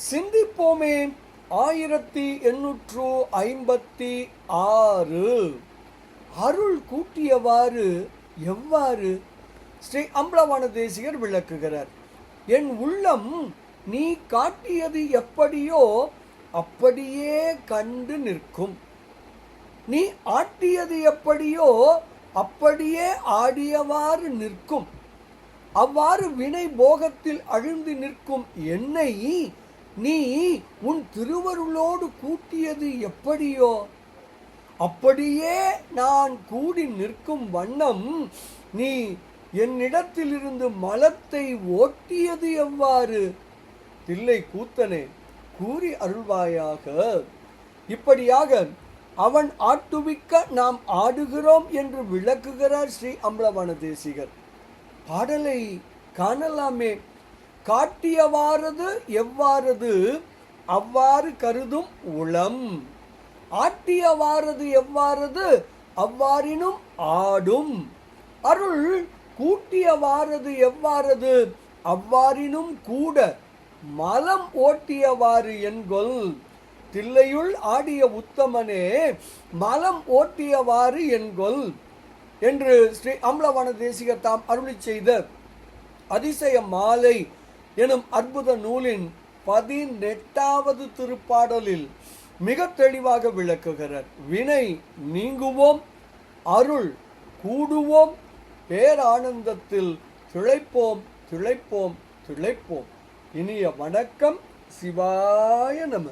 சிந்திப்போமே. 1856 அருள் கூட்டியவாறு எவ்வாறு? ஸ்ரீ அம்பலவாண தேசிகர் விளக்குகிறார். என் உள்ளம் நீ காட்டியது எப்படியோ அப்படியே கண்டு நிற்கும். நீ ஆட்டியது எப்படியோ அப்படியே ஆடியவாறு நிற்கும். அவ்வாறு வினை போகத்தில் அழுந்து நிற்கும் என்னை நீ உன் திருவருளோடு கூட்டியது எப்படியோ அப்படியே நான் கூடி நிற்கும் வண்ணம் நீ என்னிடத்திலிருந்து மலத்தை ஓட்டியது எவ்வாறு? தில்லை கூத்தனே, கூறி அருள்வாயாக. இப்படியாக அவன் ஆட்டுவிக்க நாம் ஆடுகிறோம் என்று விளக்குகிறார் ஸ்ரீ அம்பலவாண தேசிகர். பாடலை காணலாமே. காட்டியவாறது எவ்வாறது அவ்வாறு கருதும் உளம், ஆட்டியவாறது எவ்வாறது அவ்வாறினும் ஆடும். அருள் கூட்டியவாறது எவ்வாறது அவ்வாறினும் கூட மலம் ஓட்டியவாறு என்கொல். தில்லையுள் ஆடிய உத்தமனே மலம் ஓட்டியவாறு என்கொல் என்று ஸ்ரீ அம்பலவாண தேசிகர் தாம் அருளி செய்த அதிசய மாலை எனும் அற்புத நூலின் 18வது திருப்பாடலில் மிக தெளிவாக விளக்குகிறார். வினை நீங்குவோம், அருள் கூடுவோம், பேரானந்தத்தில் திளைப்போம் திளைப்போம் திளைப்போம். இனிய வணக்கம். சிவாய நம.